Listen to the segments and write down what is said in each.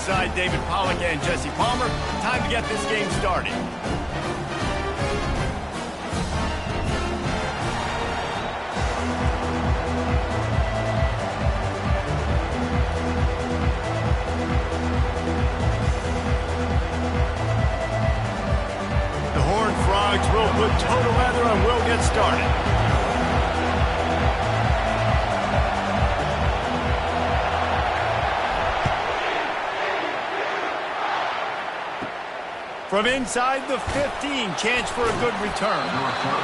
alongside David Pollack and Jesse Palmer. Time to get this game started. The Horned Frogs will put total leather and we'll get started. From inside the 15, chance for a good return.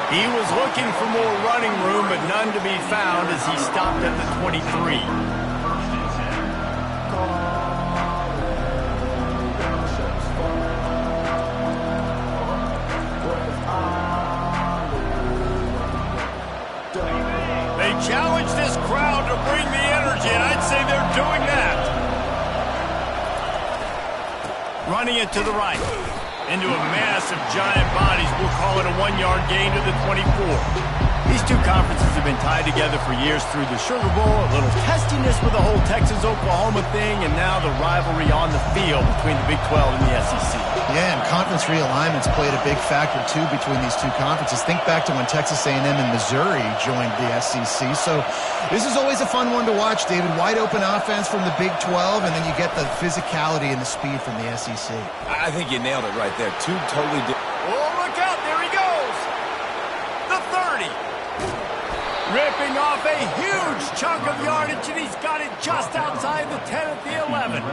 He was looking for more running room, but none to be found as he stopped at the 23. They challenge this crowd to bring the energy, and I'd say they're doing that. Running it to the right. Into a mass of giant bodies. We'll call it a 1-yard gain to the 24. These two conferences have been tied together for years through the Sugar Bowl, a little testiness with the whole Texas-Oklahoma thing, and now the rivalry on the field between the Big 12 and the SEC. Yeah, and conference realignments played a big factor, too, between these two conferences. Think back to when Texas A&M and Missouri joined the SEC. So this is always a fun one to watch, David. Wide open offense from the Big 12, and then you get the physicality and the speed from the SEC. I think you nailed it right there. Two totally different. Oh, look out. There he goes. The 30. Ripping off a huge chunk of yardage, and he's got it just outside the 10 at the 11.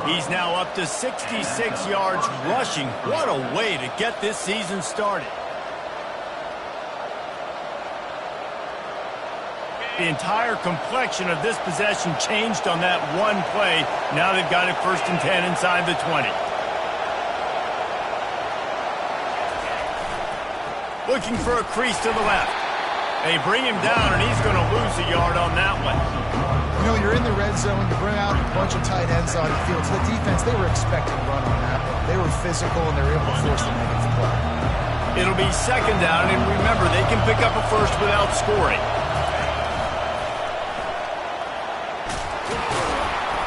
He's now up to 66 yards rushing. What a way to get this season started. The entire complexion of this possession changed on that one play. Now they've got it 1st and 10 inside the 20. Looking for a crease to the left. They bring him down, and he's going to lose a yard on that one. You know, you're in the red zone. You bring out a bunch of tight ends on the field. So the defense, they were expecting run on that one. They were physical, and they were able to force the negative play. It'll be 2nd down, and remember, they can pick up a first without scoring.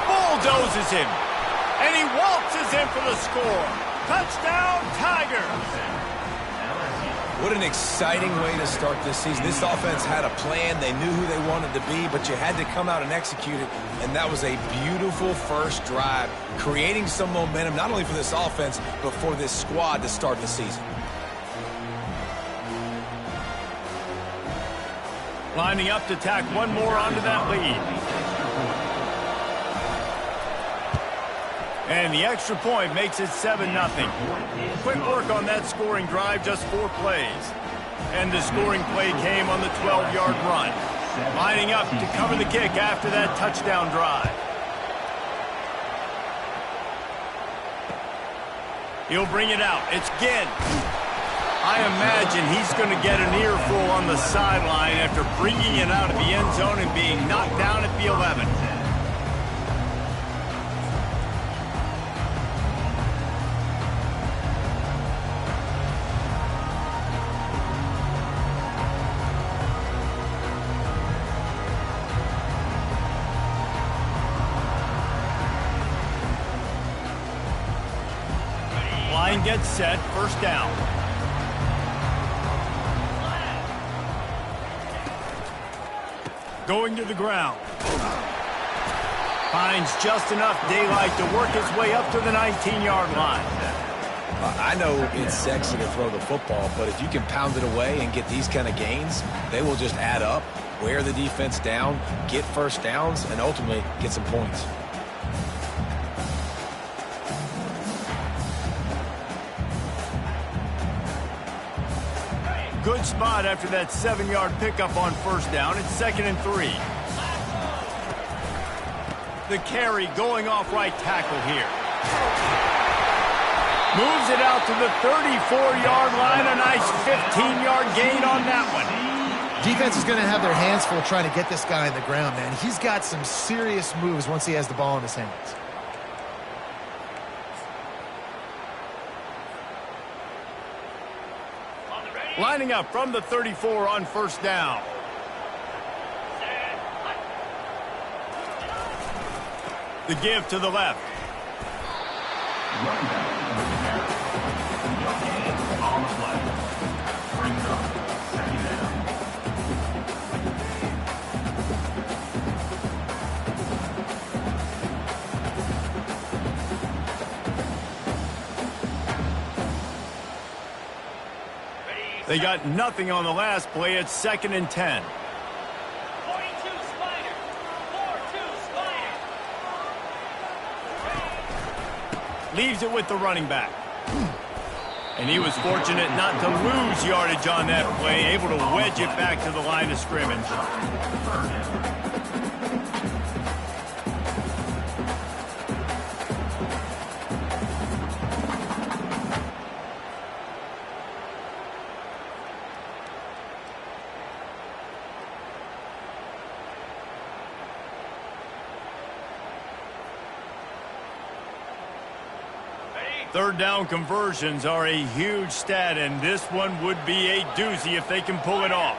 Bulldozes him, and he waltzes in for the score. Touchdown, Tigers! What an exciting way to start this season. This offense had a plan. They knew who they wanted to be, but you had to come out and execute it. And that was a beautiful first drive, creating some momentum, not only for this offense, but for this squad to start the season. Lining up to tack one more onto that lead. And the extra point makes it 7-0. Quick work on that scoring drive, just 4 plays. And the scoring play came on the 12-yard run. Lining up to cover the kick after that touchdown drive. He'll bring it out. It's Ginn. I imagine he's going to get an earful on the sideline after bringing it out of the end zone and being knocked down at the 11. Line gets set, 1st down. Going to the ground. Finds just enough daylight to work his way up to the 19-yard line. I know it's sexy to throw the football, but if you can pound it away and get these kind of gains, they will just add up, wear the defense down, get first downs, and ultimately get some points. Good spot after that 7-yard pickup on 1st down. It's 2nd and 3. The carry going off right tackle here. Moves it out to the 34-yard line. A nice 15-yard gain on that one. Defense is going to have their hands full trying to get this guy on the ground, man. He's got some serious moves once he has the ball in his hands. Lining up from the 34 on 1st down. The give to the left. Running back under the carry. No gain on the play. Brings up second down. They got nothing on the last play. It's 2nd and 10. 42 Spider. 4-2 Spider. Leaves it with the running back. And he was fortunate not to lose yardage on that play, able to wedge it back to the line of scrimmage. Third down conversions are a huge stat, and this one would be a doozy if they can pull it off.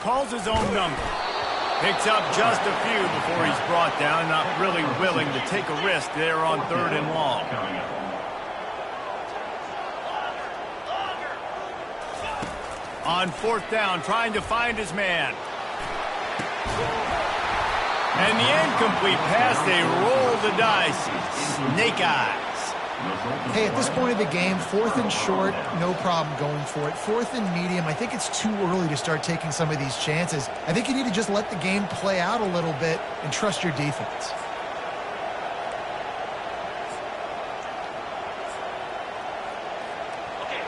Calls his own number. Picks up just a few before he's brought down, not really willing to take a risk there on 3rd and long. On 4th down, trying to find his man. And the incomplete pass, they roll the dice. Snake eyes. Hey, at this point of the game, 4th and short, no problem going for it. 4th and medium, I think it's too early to start taking some of these chances. I think you need to just let the game play out a little bit and trust your defense.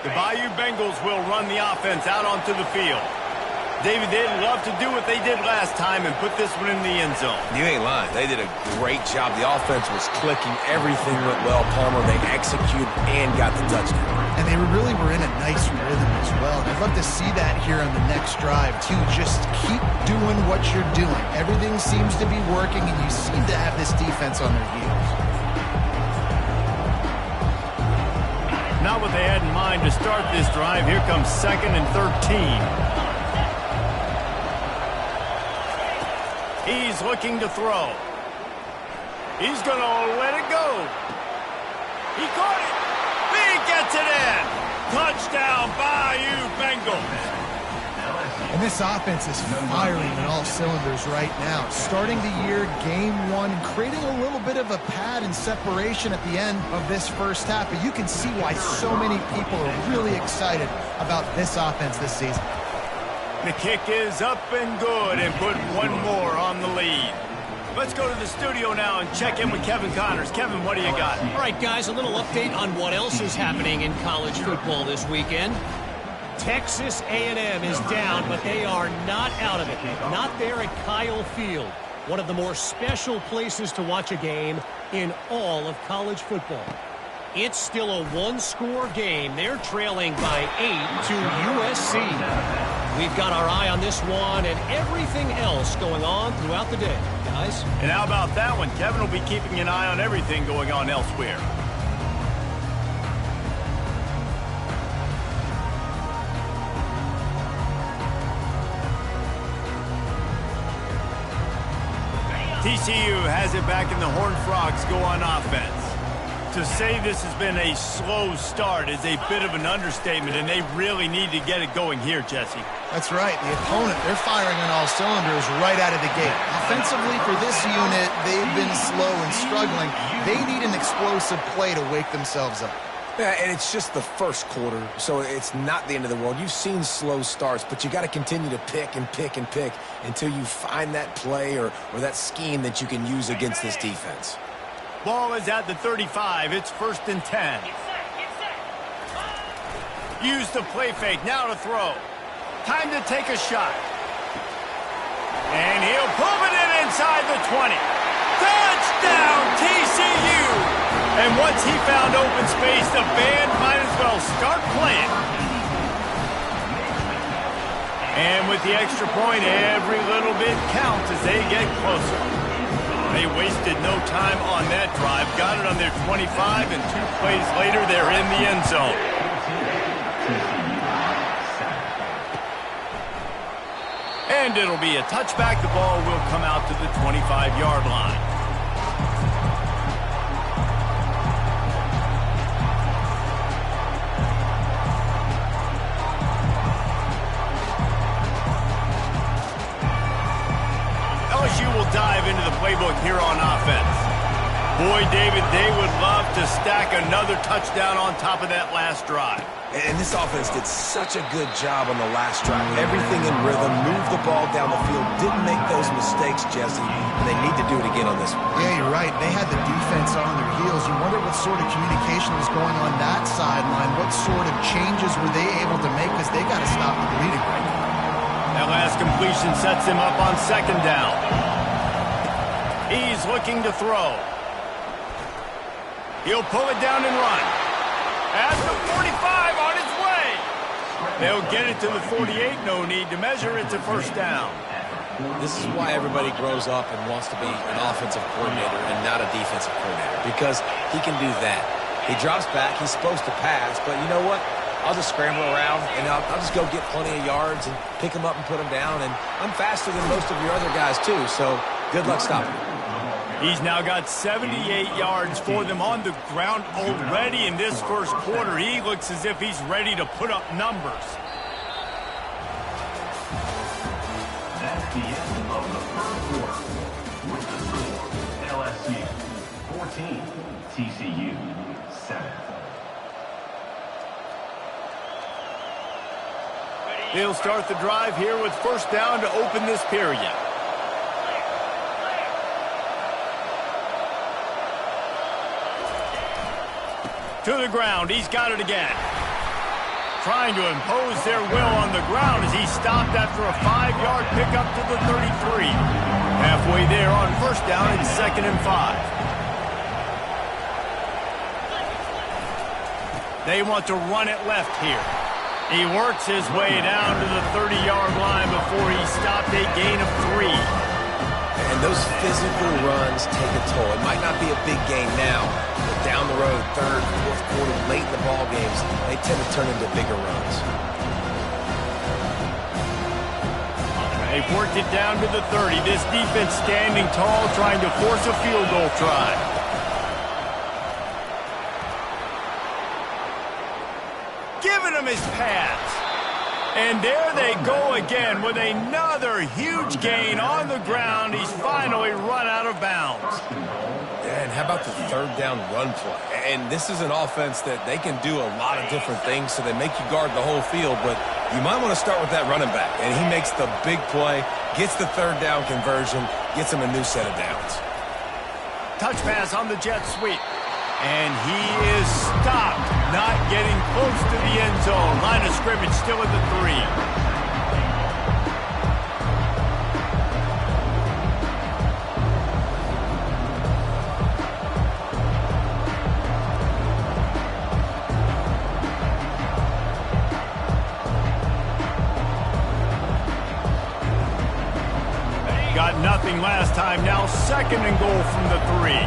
The Bayou Bengals will run the offense out onto the field. David, they'd love to do what they did last time and put this one in the end zone. You ain't lying. They did a great job. The offense was clicking. Everything went well. Palmer, they executed and got the touchdown. And they really were in a nice rhythm as well. I'd love to see that here on the next drive, too. Just keep doing what you're doing. Everything seems to be working, and you seem to have this defense on their heels. Not what they had in mind to start this drive. Here comes 2nd and 13. He's looking to throw. He's going to let it go. He caught it. He gets it in. Touchdown, Bayou Bengals. And this offense is firing on all cylinders right now. Starting the year, game 1, and creating a little bit of a pad and separation at the end of this first half. But you can see why so many people are really excited about this offense this season. The kick is up and good, and put one more on the lead. Let's go to the studio now and check in with Kevin Connors. Kevin, what do you got? All right, guys, a little update on what else is happening in college football this weekend. Texas A&M is down, but they are not out of it. Not there at Kyle Field, one of the more special places to watch a game in all of college football. It's still a one-score game. They're trailing by 8 to USC. We've got our eye on this one and everything else going on throughout the day, guys. And how about that one? Kevin will be keeping an eye on everything going on elsewhere. TCU has it back and the Horned Frogs go on offense. To say this has been a slow start is a bit of an understatement, and they really need to get it going here, Jesse. That's right. The opponent, they're firing on all cylinders right out of the gate. Offensively, for this unit, they've been slow and struggling. They need an explosive play to wake themselves up. Yeah, and it's just the first quarter, so it's not the end of the world. You've seen slow starts, but you got to continue to pick and pick and pick until you find that play or that scheme that you can use against this defense. Ball is at the 35. It's 1st and 10. Use the play fake. Now to throw. Time to take a shot. And he'll pull it in inside the 20. Touchdown, TCU! And once he found open space, the band might as well start playing. And with the extra point, every little bit counts as they get closer. They wasted no time on that drive. Got it on their 25, and 2 plays later, they're in the end zone. And it'll be a touchback. The ball will come out to the 25. 35-yard line. LSU will dive into the playbook here on offense. Boy, David, they would love to stack another touchdown on top of that last drive. And this offense did such a good job on the last drive. Everything in rhythm, moved the ball down the field, didn't make those mistakes, Jesse. And they need to do it again on this one. Yeah, you're right. They had the defense on their heels. You wonder what sort of communication was going on that sideline. What sort of changes were they able to make? Because they got to stop the bleeding right now. That last completion sets him up on second down. He's looking to throw. He'll pull it down and run. At the 45 on its way. They'll get it to the 48. No need to measure. It's a first down. This is why everybody grows up and wants to be an offensive coordinator and not a defensive coordinator, because he can do that. He drops back. He's supposed to pass, but you know what? I'll just scramble around, and I'll just go get plenty of yards and pick them up and put them down, and I'm faster than most of your other guys, too, so good luck stopping me. He's now got 78 yards for them on the ground already in this first quarter. He looks as if he's ready to put up numbers. That's the end of the first quarter. With the score, LSU 14, TCU 7. They'll start the drive here with first down to open this period. To the ground. He's got it again. Trying to impose their will on the ground as he stopped after a 5-yard pickup to the 33. Halfway there on first down and 2nd and 5. They want to run it left here. He works his way down to the 30-yard line before he stopped a gain of 3. And those physical runs take a toll. It might not be a big gain now, but down the road, third, fourth quarter, late in the ball games, they tend to turn into bigger runs. They've worked it down to the 30. This defense standing tall, trying to force a field goal try. Giving him his pass. And there they go again with another huge gain on the ground. He's finally run out of bounds. And how about the third down run play? And this is an offense that they can do a lot of different things, so they make you guard the whole field, but you might want to start with that running back. And he makes the big play, gets the third down conversion, gets him a new set of downs. Touch pass on the jet sweep. And he is stopped, not getting close to the end zone. Line of scrimmage still at the 3. Got nothing last time. Now 2nd and goal from the 3.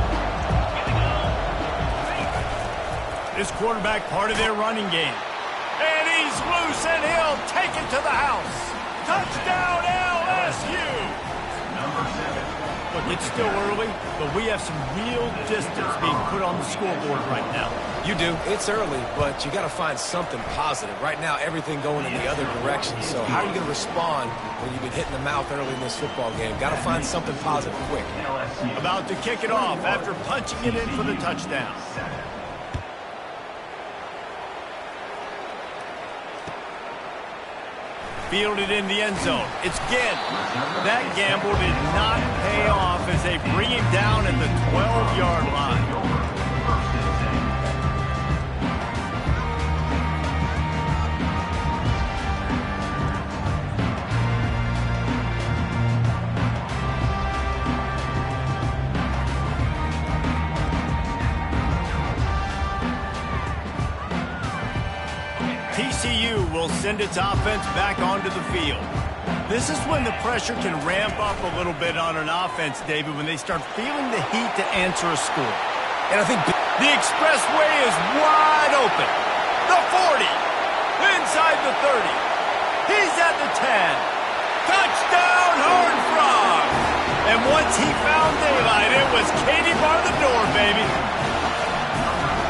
This quarterback part of their running game. And he's loose, and he'll take it to the house. Touchdown, LSU! Number 7. Look, it's still early, but we have some real distance being put on the scoreboard right now. You do. It's early, but you got to find something positive. Right now, everything going in the other direction. So how are you going to respond when you've been hitting the mouth early in this football game? Got to find something positive quick. About to kick it off after punching it in for the touchdown. Fielded in the end zone. It's Ginn. That gamble did not pay off as they bring him down at the 12-yard line. TCU will send its offense back onto the field. This is when the pressure can ramp up a little bit on an offense, David, when they start feeling the heat to answer a score. And I think the expressway is wide open. The 40, inside the 30. He's at the 10. Touchdown, Horned Frogs! And once he found daylight, it was Katie bar the door, baby.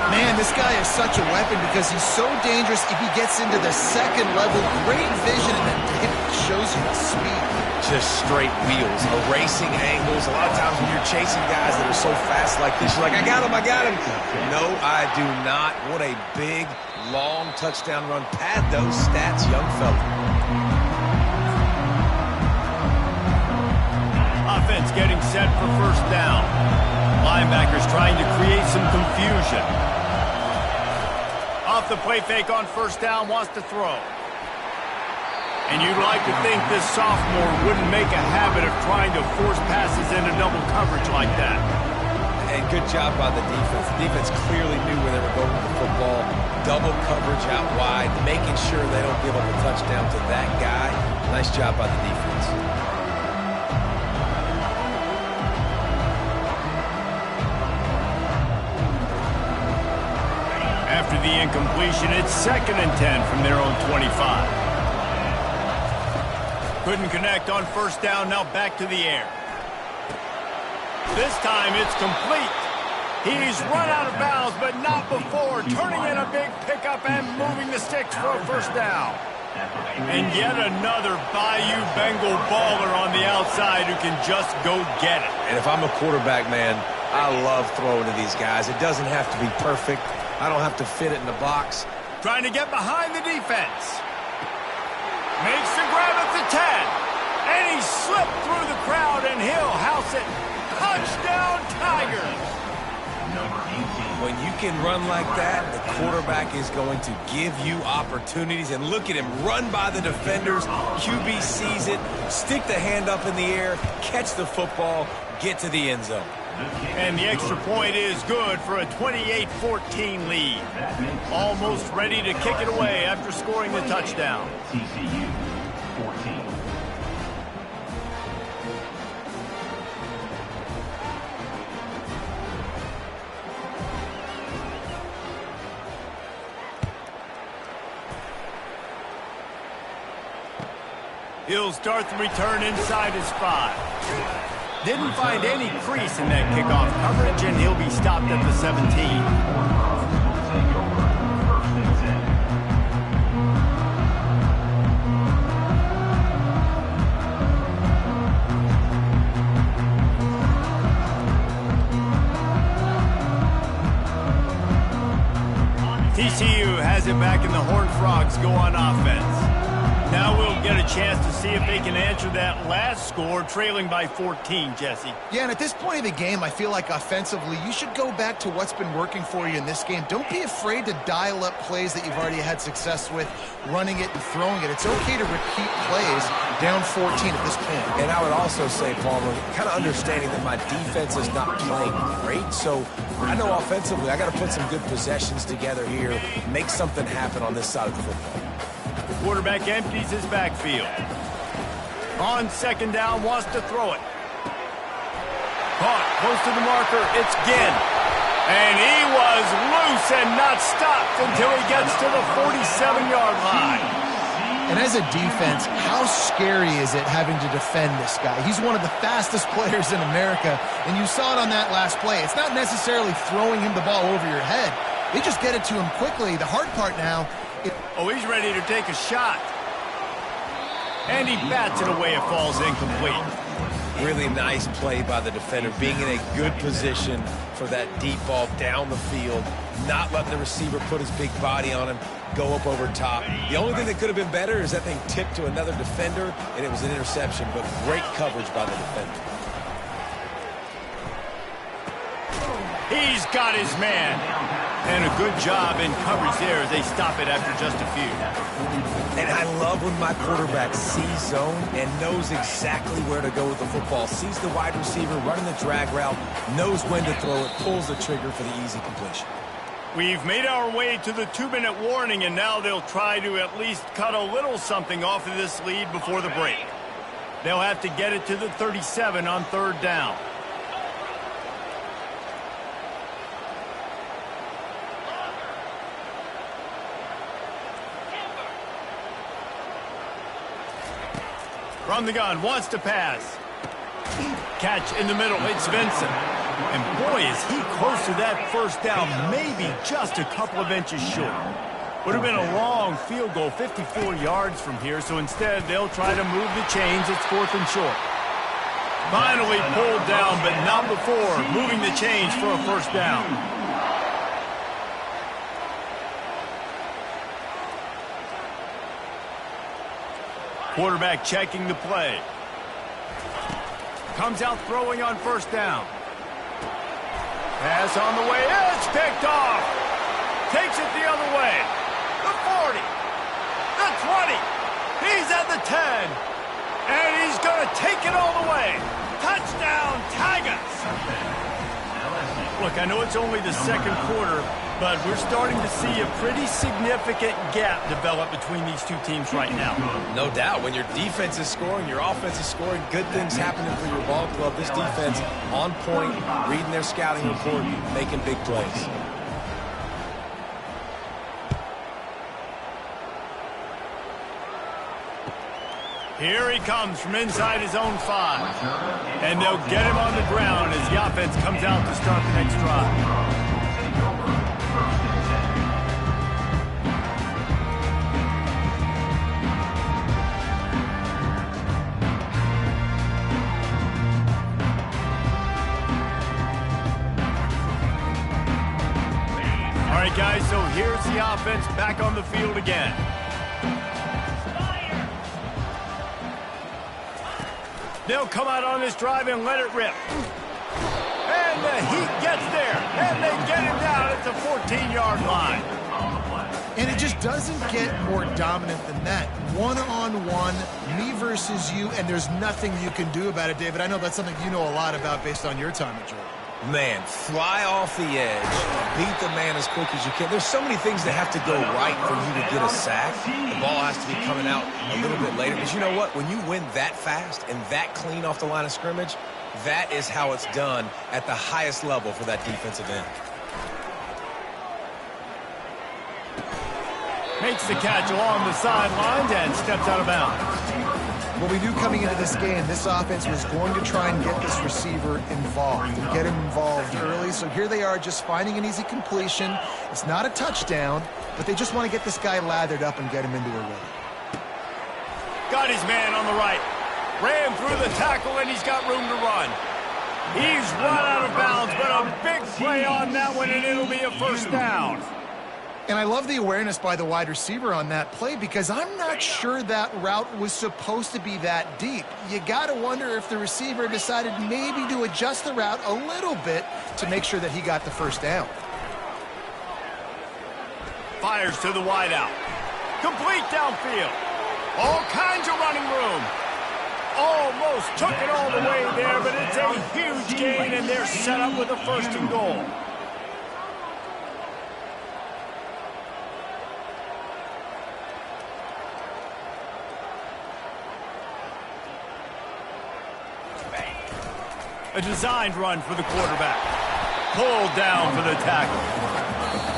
Man, this guy is such a weapon because he's so dangerous if he gets into the second level. Great vision, and then David shows you the speed. Just straight wheels, erasing angles. A lot of times when you're chasing guys that are so fast like this, you're like, I got him, I got him. No, I do not. What a big, long touchdown run. Pad those stats, young fella. Offense getting set for first down. Linebackers trying to create some confusion. Off the play fake on first down, wants to throw. And you'd like to think this sophomore wouldn't make a habit of trying to force passes into double coverage like that. And good job by the defense. The defense clearly knew where they were going with the football. Double coverage out wide, making sure they don't give up a touchdown to that guy. Nice job by the defense. After the incompletion, it's 2nd and 10 from their own 25. Couldn't connect on first down, now back to the air. This time it's complete. He's run out of bounds, but not before turning in a big pickup and moving the sticks for a first down. And yet another Bayou Bengal baller on the outside who can just go get it. And if I'm a quarterback, man, I love throwing to these guys. It doesn't have to be perfect. I don't have to fit it in the box. Trying to get behind the defense. Makes the grab at the 10. And he slipped through the crowd, and he'll house it. Touchdown, Tigers. When you can run like that, the quarterback is going to give you opportunities. And look at him run by the defenders. QB sees it, stick the hand up in the air, catch the football, get to the end zone. And the extra point is good for a 28-14 lead. Almost ready to kick it away after scoring the touchdown. TCU 14. He'll start the return inside his 5. Didn't find any crease in that kickoff coverage, and he'll be stopped at the 17. TCU has it back, and the Horned Frogs go on offense. Now we'll get a chance to see if they can answer that last score, trailing by 14, Jesse. Yeah, and at this point of the game, I feel like offensively, you should go back to what's been working for you in this game. Don't be afraid to dial up plays that you've already had success with, running it and throwing it. It's okay to repeat plays down 14 at this point. And I would also say, Palmer, kind of understanding that my defense is not playing great, so I know offensively I got to put some good possessions together here, make something happen on this side of the football. Quarterback empties his backfield. On second down, wants to throw it. Caught close to the marker, it's Ginn. And he was loose and not stopped until he gets to the 47-yard line. And as a defense, how scary is it having to defend this guy? He's one of the fastest players in America, and you saw it on that last play. It's not necessarily throwing him the ball over your head. They just get it to him quickly. The hard part now... Oh, he's ready to take a shot. And he bats it away. It falls incomplete. Really nice play by the defender, being in a good position for that deep ball down the field, not letting the receiver put his big body on him, go up over top. The only thing that could have been better is that thing tipped to another defender, and it was an interception, but great coverage by the defender. He's got his man. And a good job in coverage there as they stop it after just a few. And I love when my quarterback sees zone and knows exactly where to go with the football. Sees the wide receiver running the drag route, knows when to throw it, pulls the trigger for the easy completion. We've made our way to the 2-minute warning, and now they'll try to at least cut a little something off of this lead before the break. They'll have to get it to the 37 on third down. From the gun, wants to pass. catch in the middle. It's Vincent. And boy, is he close to that first down, maybe just a couple of inches short. Would have been a long field goal, 54 yards from here, so instead they'll try to move the chains. It's 4th and short. Finally pulled down, but not before moving the chains for a first down. Quarterback checking the play. Comes out throwing on first down. Pass on the way. It's picked off. Takes it the other way. The 40. The 20. He's at the 10. And he's going to take it all the way. Touchdown, Tigers. Look, I know it's only the second quarter, but we're starting to see a pretty significant gap develop between these two teams right now. No doubt. When your defense is scoring, your offense is scoring, good things happening for your ball club. This defense on point, reading their scouting report, making big plays. Here he comes from inside his own 5. And they'll get him on the ground as the offense comes out to start the next drive. All right, guys, so here's the offense back on the field again. They'll come out on this drive and let it rip. And the Heat gets there, and they get him down at the 14-yard line. And it just doesn't get more dominant than that. One-on-one, me versus you, and there's nothing you can do about it, David. I know that's something you know a lot about based on your time at Georgia. Man, fly off the edge, beat the man as quick as you can. There's so many things that have to go right for you to get a sack. The ball has to be coming out a little bit later. But you know what? When you win that fast and that clean off the line of scrimmage, that is how it's done at the highest level for that defensive end. Makes the catch along the sidelines and steps out of bounds. What we knew coming into this game, this offense was going to try and get this receiver involved and get him involved early. So here they are just finding an easy completion. It's not a touchdown, but they just want to get this guy lathered up and get him into a rhythm. Got his man on the right. Ran through the tackle, and he's got room to run. He's run out of bounds, but a big play on that one, and it'll be a first down. And I love the awareness by the wide receiver on that play because I'm not sure that route was supposed to be that deep. You got to wonder if the receiver decided maybe to adjust the route a little bit to make sure that he got the first down. Fires to the wideout. Complete downfield. All kinds of running room. Almost took it all the way there, but it's a huge gain, and they're set up with a 1st and goal. A designed run for the quarterback. Pulled down for the tackle.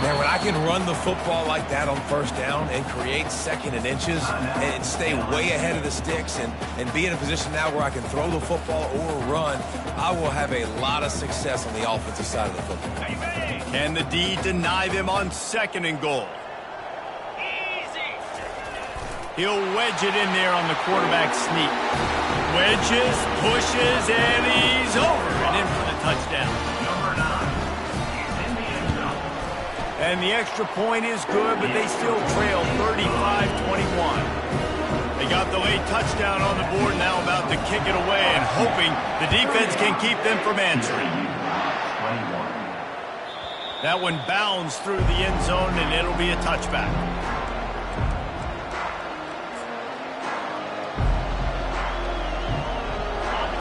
Man, when I can run the football like that on first down and create 2nd and inches and stay way ahead of the sticks and be in a position now where I can throw the football or run, I will have a lot of success on the offensive side of the football. Can the D deny them on 2nd and goal? He'll wedge it in there on the quarterback sneak. Wedges, pushes, and he's over and in for the touchdown. Number 9 is in the end zone. And the extra point is good, but they still trail 35-21. They got the late touchdown on the board, now about to kick it away and hoping the defense can keep them from answering. 21. That one bounds through the end zone, and it'll be a touchback.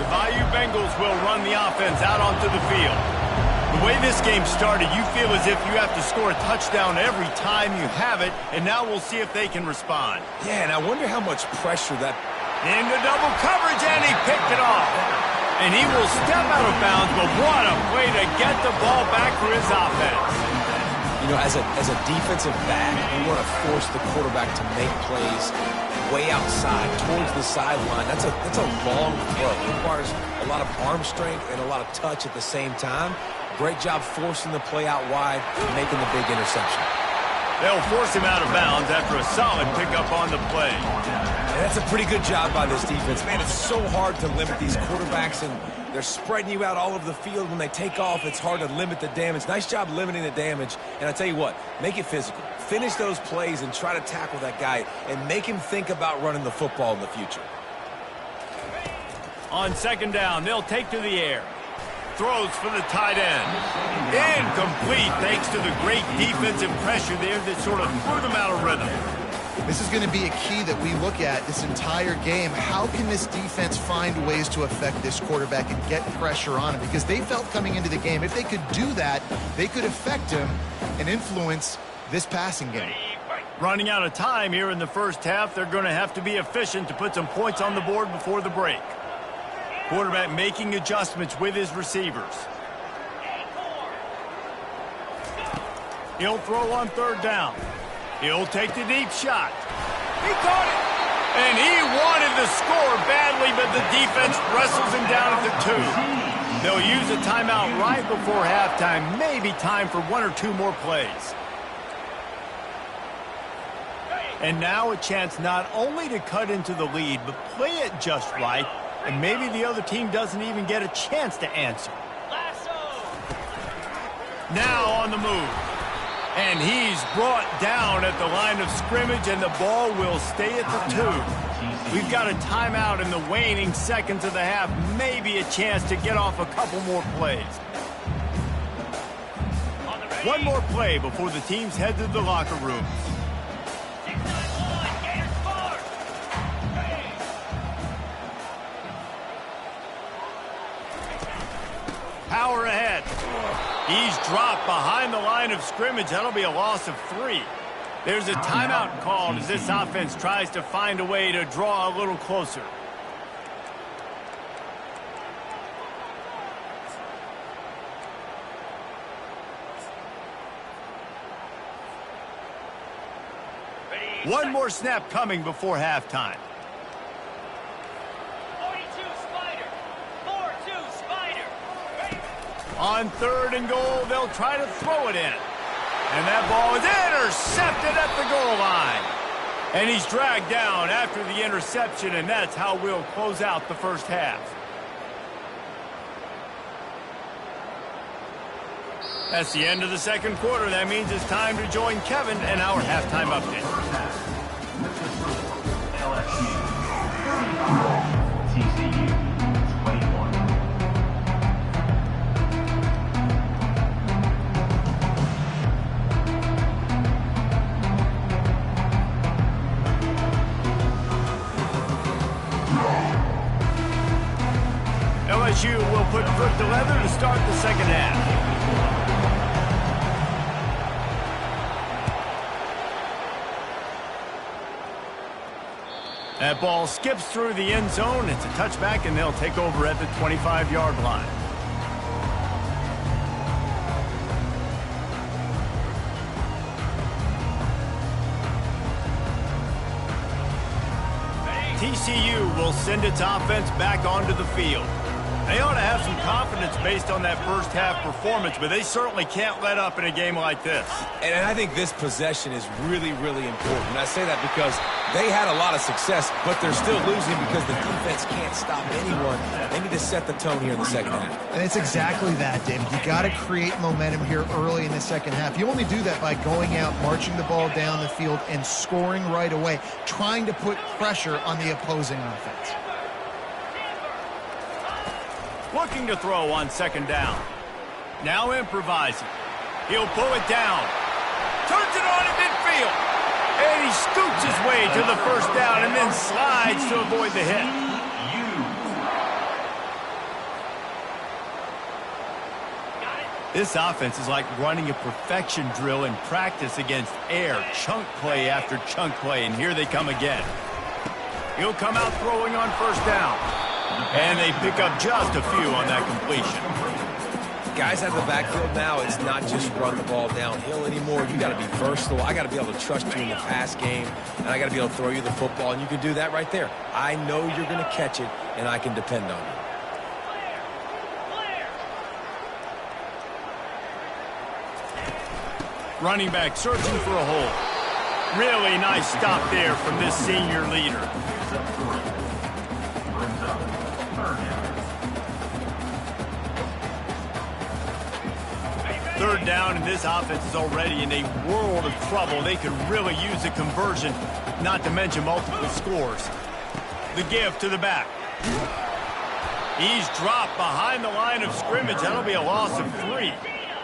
The Bayou Bengals will run the offense out onto the field. The way this game started, you feel as if you have to score a touchdown every time you have it, and now we'll see if they can respond. Yeah, and I wonder how much pressure that... Into double coverage, and he picked it off. And he will step out of bounds, but what a play to get the ball back for his offense. You know, as a defensive back, you want to force the quarterback to make plays way outside towards the sideline. That's a long throw. It requires a lot of arm strength and a lot of touch at the same time. Great job forcing the play out wide and making the big interception. They'll force him out of bounds after a solid pickup on the play. And that's a pretty good job by this defense. Man, it's so hard to limit these quarterbacks, and they're spreading you out all over the field. When they take off, it's hard to limit the damage. Nice job limiting the damage. And I tell you what, make it physical. Finish those plays and try to tackle that guy and make him think about running the football in the future. On second down, they'll take to the air. Throws for the tight end. Incomplete thanks to the great defensive pressure there that sort of threw them out of rhythm. This is going to be a key that we look at this entire game. How can this defense find ways to affect this quarterback and get pressure on him? Because they felt coming into the game, if they could do that, they could affect him and influence this passing game. Running out of time here in the first half, they're going to have to be efficient to put some points on the board before the break. Quarterback making adjustments with his receivers. He'll throw on third down. He'll take the deep shot. He caught it. And he wanted the score badly, but the defense wrestles him down at the 2. They'll use a timeout right before halftime. Maybe time for one or two more plays. And now a chance not only to cut into the lead, but play it just right. And maybe the other team doesn't even get a chance to answer. Now on the move. And he's brought down at the line of scrimmage, and the ball will stay at the 2. We've got a timeout in the waning seconds of the half. Maybe a chance to get off a couple more plays. One more play before the teams head to the locker rooms. Power ahead. He's dropped behind the line of scrimmage. That'll be a loss of 3. There's a timeout called as this offense tries to find a way to draw a little closer. One more snap coming before halftime. On third and goal, they'll try to throw it in. And that ball is intercepted at the goal line. And he's dragged down after the interception, and that's how we'll close out the first half. That's the end of the second quarter. That means it's time to join Kevin and our halftime update. TCU 21. LSU will put foot to leather to start the second half. That ball skips through the end zone. It's a touchback, and they'll take over at the 25-yard line. TCU will send its offense back onto the field. They ought to have some confidence based on that first half performance, but they certainly can't let up in a game like this. And I think this possession is really, really important. And I say that because they had a lot of success, but they're still losing because the defense can't stop anyone. They need to set the tone here in the second half. And it's exactly that, David. You got to create momentum here early in the second half. You only do that by going out, marching the ball down the field, and scoring right away, trying to put pressure on the opposing offense. Looking to throw on second down. Now improvising. He'll pull it down. Turns it on in midfield. And he scoots his way to the first down and then slides to avoid the hit. This offense is like running a perfection drill in practice against air. Chunk play after chunk play, and here they come again. He'll come out throwing on first down. And they pick up just a few on that completion. Guys out of the backfield now, it's not just run the ball downhill anymore. You got to be versatile. I got to be able to trust you in the pass game, and I got to be able to throw you the football, and you can do that right there. I know you're going to catch it, and I can depend on you. Running back searching for a hole. Really nice stop there from this senior leader. Third down, and this offense is already in a world of trouble. They could really use a conversion, not to mention multiple scores. The give to the back. He's dropped behind the line of scrimmage. That'll be a loss of 3.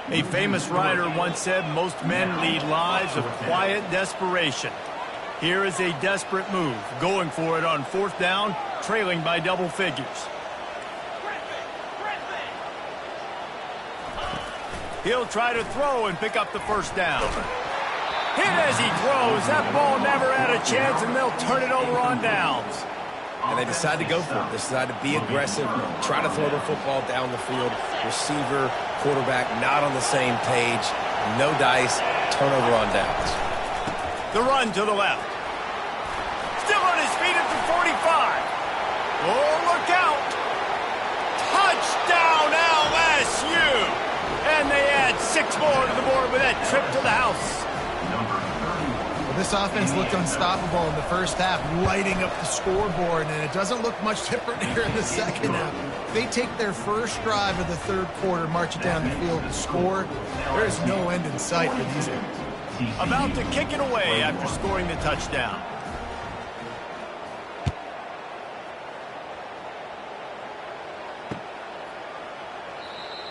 A famous writer once said, most men lead lives of quiet desperation. Here is a desperate move, going for it on 4th down, trailing by double figures. He'll try to throw and pick up the 1st down. Hit as he throws. That ball never had a chance, and they'll turn it over on downs. And they decide to go for it. They decide to be aggressive, try to throw the football down the field. Receiver, quarterback, not on the same page. No dice, turnover on downs. The run to the left. Still on his feet at the 45. Oh, look out. Touchdown, LSU. And they add 6 more to the board with that trip to the house. Well, this offense looked unstoppable in the first half, lighting up the scoreboard, and it doesn't look much different here in the second half. They take their first drive of the 3rd quarter, march it down the field to score. There is no end in sight for these guys. About to kick it away after scoring the touchdown.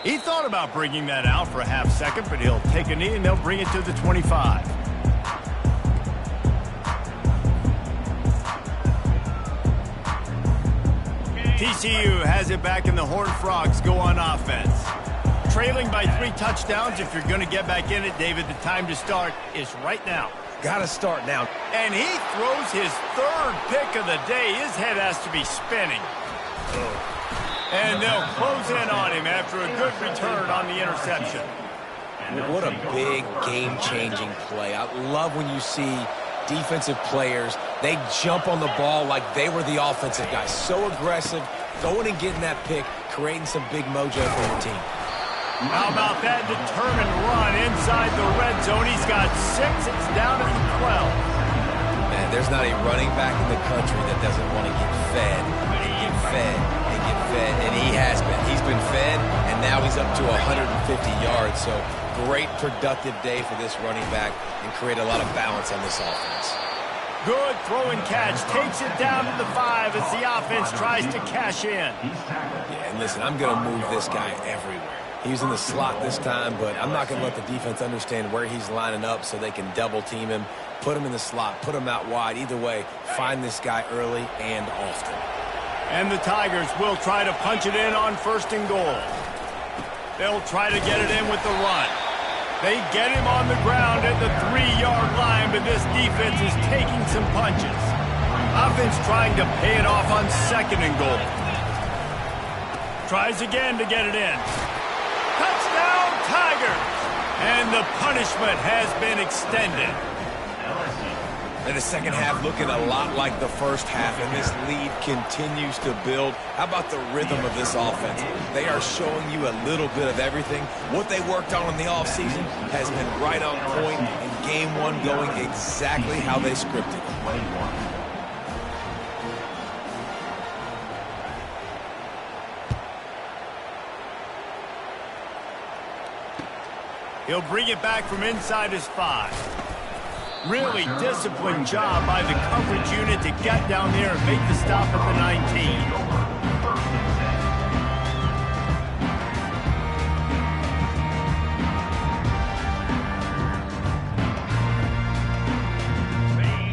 He thought about bringing that out for a half second, but he'll take a knee and they'll bring it to the 25. TCU has it back, and the Horned Frogs go on offense. Trailing by 3 touchdowns. If you're going to get back in it, David, the time to start is right now. Got to start now. And he throws his 3rd pick of the day. His head has to be spinning. And they'll close in on him after a good return on the interception. What a big game-changing play. I love when you see defensive players, they jump on the ball like they were the offensive guys. So aggressive, going and getting that pick, creating some big mojo for your team. How about that determined run inside the red zone? He's got 6. It's down to 12. Man, there's not a running back in the country that doesn't want to get fed and get fed and get fed, and he has been. He's been fed, and now he's up to 150 yards. So great productive day for this running back and create a lot of balance on this offense. Good throw and catch. Takes it down to the 5 as the offense tries to cash in. Yeah, and listen, I'm going to move this guy everywhere. He's in the slot this time, but I'm not going to let the defense understand where he's lining up so they can double team him, put him in the slot, put him out wide. Either way, find this guy early and often. And the Tigers will try to punch it in on 1st and goal. They'll try to get it in with the run. They get him on the ground at the 3-yard line, but this defense is taking some punches. Offense trying to pay it off on 2nd and goal. Tries again to get it in. Touchdown, Tigers! And the punishment has been extended. And the second half looking a lot like the first half, and this lead continues to build. How about the rhythm of this offense? They are showing you a little bit of everything. What they worked on in the offseason has been right on point, and game 1 going exactly how they scripted. He'll bring it back from inside his 5. Really disciplined job by the coverage unit to get down there and make the stop at the 19.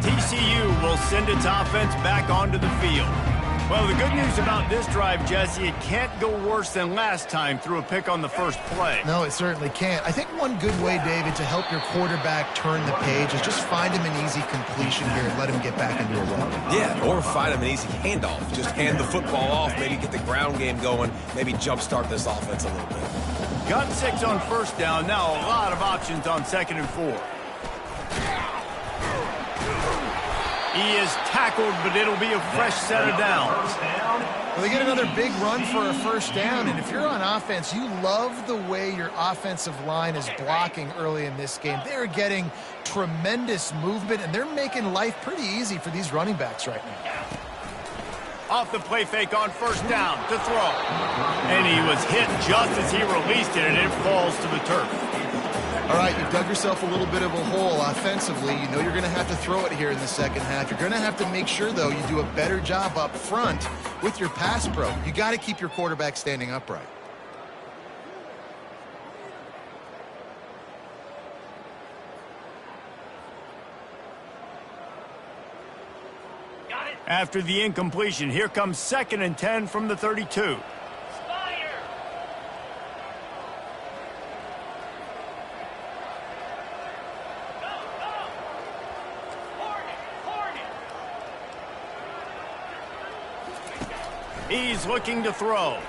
TCU will send its offense back onto the field. Well, the good news about this drive, Jesse, it can't go worse than last time through a pick on the first play. No, it certainly can't. I think one good way, David, to help your quarterback turn the page is just find him an easy completion here and let him get back into a rhythm. Yeah, or find him an easy handoff. Just hand the football off, maybe get the ground game going, maybe jumpstart this offense a little bit. Got 6 on first down. Now a lot of options on 2nd and 4. He is tackled, but it'll be a fresh set of downs. Well, they get another big run for a first down, and if you're on offense, you love the way your offensive line is blocking early in this game. They're getting tremendous movement, and they're making life pretty easy for these running backs right now. Off the play fake on first down to throw. And he was hit just as he released it, and it falls to the turf. All right, you've dug yourself a little bit of a hole offensively. You know you're going to have to throw it here in the second half. You're going to have to make sure, though, you do a better job up front with your pass pro. You got to keep your quarterback standing upright. After the incompletion, here comes 2nd and 10 from the 32. He's looking to throw.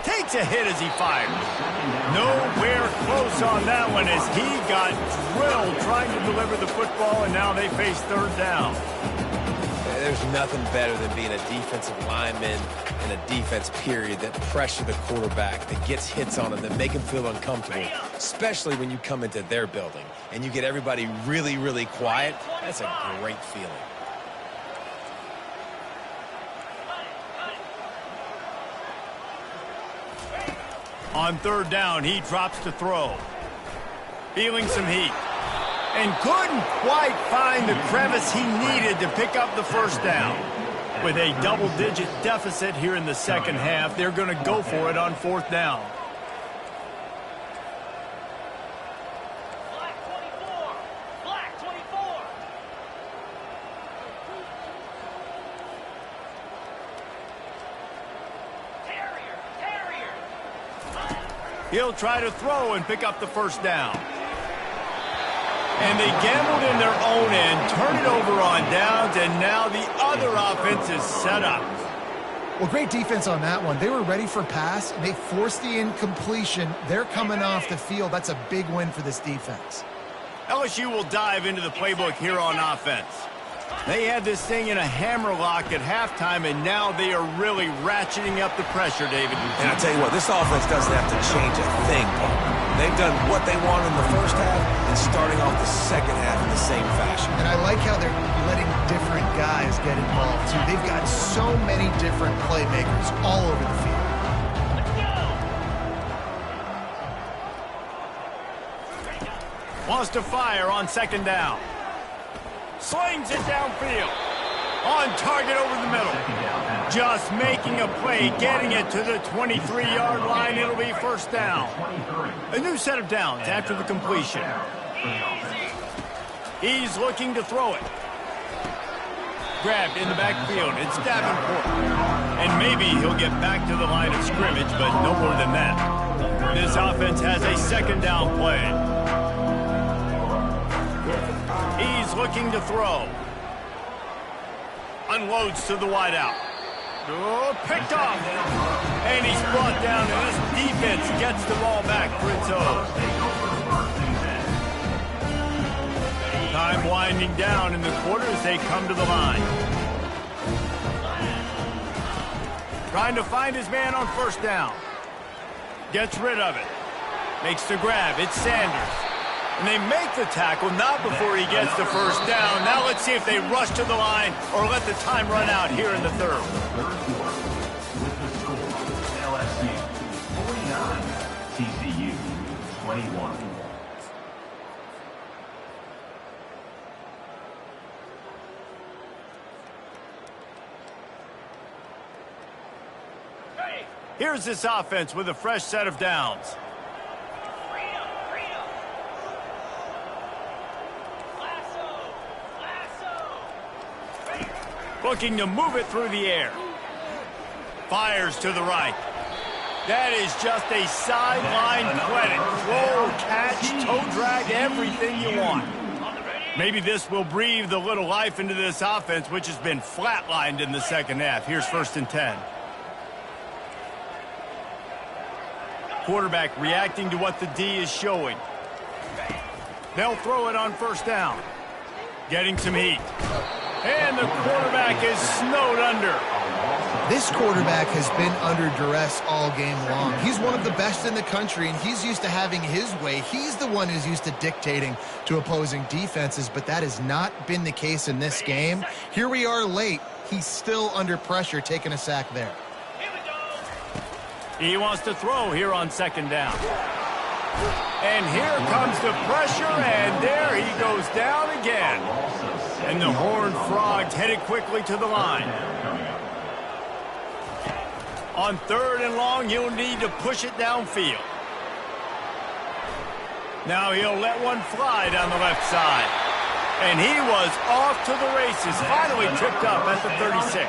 Takes a hit as he fires. Nowhere close on that one as he got drilled trying to deliver the football, and now they face 3rd down. There's nothing better than being a defensive lineman in a defense period that pressure the quarterback, that gets hits on him, that make him feel uncomfortable, especially when you come into their building and you get everybody really, really quiet. That's a great feeling. On 3rd down, he drops to throw. Feeling some heat. And couldn't quite find the crevice he needed to pick up the first down. With a double-digit deficit here in the second half, they're going to go for it on 4th down. Black 24. Black 24. Terrier. He'll try to throw and pick up the first down. And they gambled in their own end, turn it over on downs, and now the other offense is set up. Well, great defense on that one. They were ready for pass, and they forced the incompletion. They're coming off the field. That's a big win for this defense. LSU will dive into the playbook here on offense. They had this thing in a hammerlock at halftime, and now they are really ratcheting up the pressure, David. And I tell you what, this offense doesn't have to change a thing, Paul. They've done what they want in the first half and starting off the second half in the same fashion. And I like how they're letting different guys get involved, too. They've got so many different playmakers all over the field. Wants to fire on 2nd down. Slings it downfield. On target over the middle. Just making a play, getting it to the 23-yard line. It'll be 1st down. A new set of downs after the completion. He's looking to throw it. Grabbed in the backfield. It's Davenport. And maybe he'll get back to the line of scrimmage, but no more than that. This offense has a 2nd down play. He's looking to throw. Unloads to the wideout. Oh, picked off. And he's brought down, and this defense gets the ball back for its own. Time winding down in the quarter as they come to the line. Trying to find his man on 1st down. Gets rid of it. Makes the grab. It's Sanders. And they make the tackle, not before he gets the 1st down. Now let's see if they rush to the line or let the time run out here in the 3rd. With the score, LSU 49, TCU 21. Here's this offense with a fresh set of downs. Looking to move it through the air. Fires to the right. That is just a sideline credit. Roll, catch, toe drag, everything you want. Maybe this will breathe a little life into this offense, which has been flatlined in the second half. Here's 1st and 10. Quarterback reacting to what the D is showing. They'll throw it on 1st down. Getting some heat. And the quarterback is snowed under. This quarterback has been under duress all game long. He's one of the best in the country, and he's used to having his way. He's the one who's used to dictating to opposing defenses, but that has not been the case in this game. Here we are late. He's still under pressure, taking a sack there. He wants to throw here on 2nd down. And here comes the pressure, and there he goes down again. And the Horned Frogs headed quickly to the line. On 3rd and long, he'll need to push it downfield. Now he'll let one fly down the left side. And he was off to the races, finally tripped up at the 36.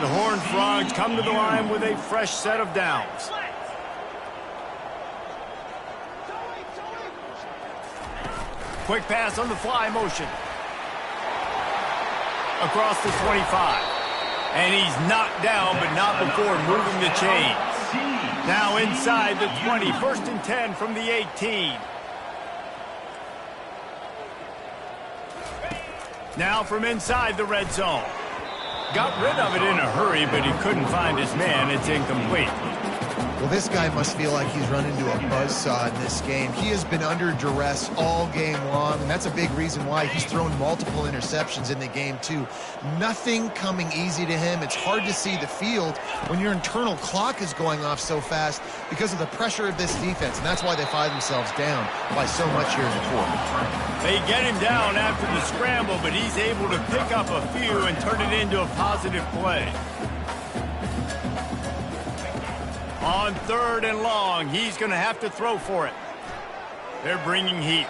The Horned Frogs come to the line with a fresh set of downs. Quick pass on the fly motion. Across the 25. And he's knocked down, but not before moving the chains. Now inside the 20, 1st and 10 from the 18. Now from inside the red zone. Got rid of it in a hurry, but he couldn't find his man. It's incomplete. Well, this guy must feel like he's run into a buzzsaw in this game. He has been under duress all game long, and that's a big reason why he's thrown multiple interceptions in the game, too. Nothing coming easy to him. It's hard to see the field when your internal clock is going off so fast because of the pressure of this defense, and that's why they find themselves down by so much here in the fourth. They get him down after the scramble, but he's able to pick up a few and turn it into a positive play. On 3rd and long, he's going to have to throw for it. They're bringing heat.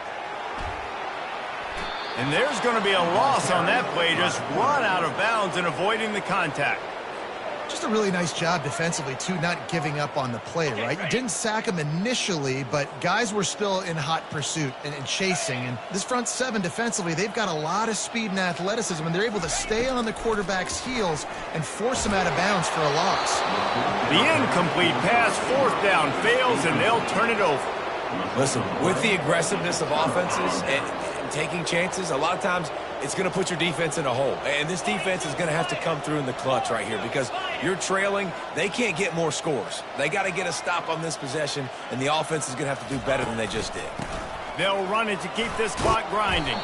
And there's going to be a loss on that play, just run out of bounds and avoiding the contact. Just a really nice job defensively, too, not giving up on the play, right? You didn't sack him initially, but guys were still in hot pursuit and chasing. And this front seven defensively, they've got a lot of speed and athleticism, and they're able to stay on the quarterback's heels and force him out of bounds for a loss. The incomplete pass, 4th down, fails, and they'll turn it over. Listen, with the aggressiveness of offenses and taking chances, a lot of times it's going to put your defense in a hole. And this defense is going to have to come through in the clutch right here because you're trailing. They can't get more scores. They got to get a stop on this possession, and the offense is going to have to do better than they just did. They'll run it to keep this clock grinding.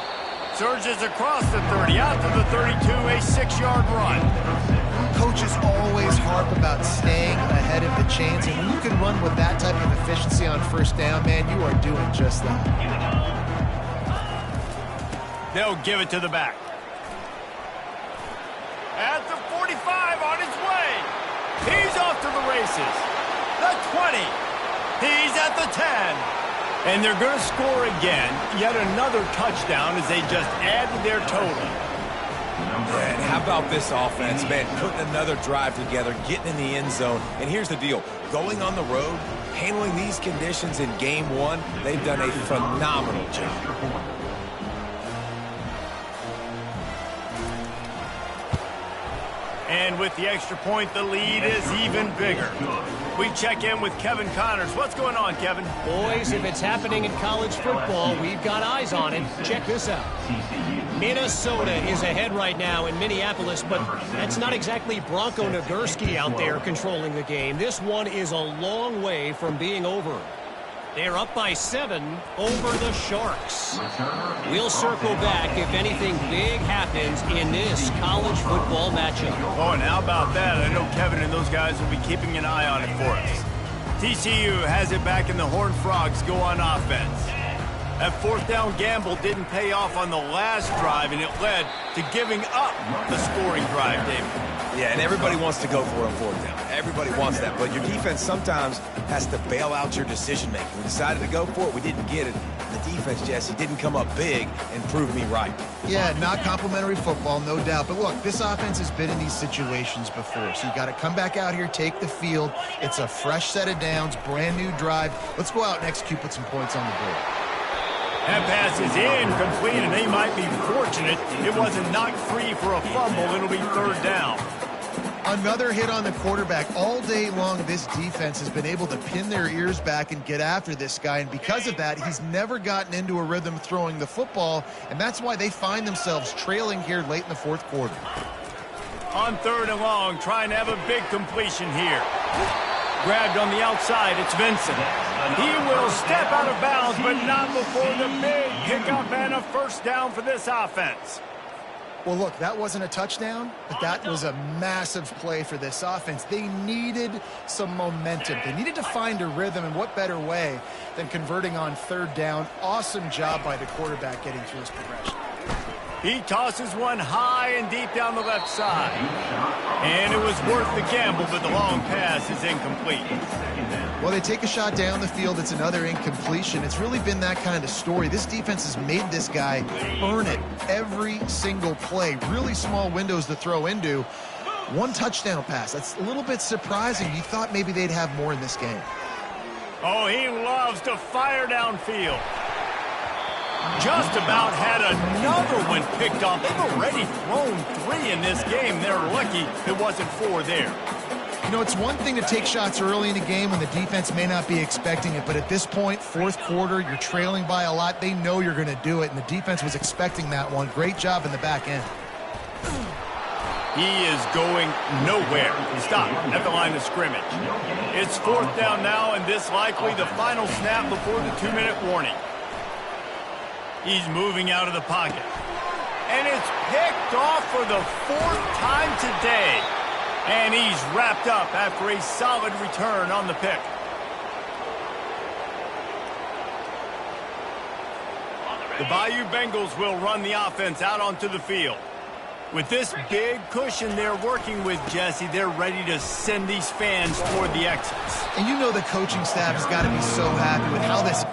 Surges across the 30, out to the 32, a 6-yard run. Coaches always harp about staying ahead of the chains, and when you can run with that type of efficiency on 1st down, man, you are doing just that. They'll give it to the back. At the 45, on his way. He's off to the races. The 20. He's at the 10. And they're going to score again. Yet another touchdown as they just add to their total. And how about this offense, man, putting another drive together, getting in the end zone. And here's the deal. Going on the road, handling these conditions in game one, they've done a phenomenal job. And with the extra point, the lead is even bigger. We check in with Kevin Connors. What's going on, Kevin? Boys, if it's happening in college football, we've got eyes on it. Check this out. Minnesota is ahead right now in Minneapolis, but that's not exactly Bronco Nagurski out there controlling the game. This one is a long way from being over. They're up by 7 over the Sharks. We'll circle back if anything big happens in this college football matchup. Oh, and how about that? I know Kevin and those guys will be keeping an eye on it for us. TCU has it back, and the Horned Frogs go on offense. That 4th down gamble didn't pay off on the last drive, and it led to giving up the scoring drive, David. Yeah, and everybody wants to go for it on fourth down. Everybody wants that, but your defense sometimes has to bail out your decision-making. We decided to go for it. We didn't get it. The defense, Jesse, didn't come up big and prove me right. Yeah, not complimentary football, no doubt. But look, this offense has been in these situations before, so you got to come back out here, take the field. It's a fresh set of downs, brand new drive. Let's go out and execute, put some points on the board. That pass is incomplete, and they might be fortunate it wasn't knocked free for a fumble. It'll be third down. Another hit on the quarterback. All day long, this defense has been able to pin their ears back and get after this guy, and because of that, he's never gotten into a rhythm throwing the football, and that's why they find themselves trailing here late in the fourth quarter. On third and long, trying to have a big completion here. Grabbed on the outside, it's Vincent. He will step out of bounds, but not before the big pickup and a first down for this offense. Well, look, that wasn't a touchdown, but that was a massive play for this offense. They needed some momentum. They needed to find a rhythm, and what better way than converting on third down. Awesome job by the quarterback getting through his progression. He tosses one high and deep down the left side. And it was worth the gamble, but the long pass is incomplete. Well, they take a shot down the field. It's another incompletion. It's really been that kind of story. This defense has made this guy earn it every single play. Really small windows to throw into. One touchdown pass. That's a little bit surprising. You thought maybe they'd have more in this game. Oh, he loves to fire downfield. Just about had another one picked off. They've already thrown 3 in this game. They're lucky there wasn't 4 there. You know, it's one thing to take shots early in the game when the defense may not be expecting it, but at this point, fourth quarter, you're trailing by a lot. They know you're going to do it, and the defense was expecting that one. Great job in the back end. He is going nowhere. Stop at the line of scrimmage. It's fourth down now, and this likely the final snap before the 2-minute warning. He's moving out of the pocket. And it's picked off for the 4th time today. And he's wrapped up after a solid return on the pick. The Bayou Bengals will run the offense out onto the field. With this big cushion they're working with, Jesse, they're ready to send these fans toward the exits. And you know the coaching staff has got to be so happy with how this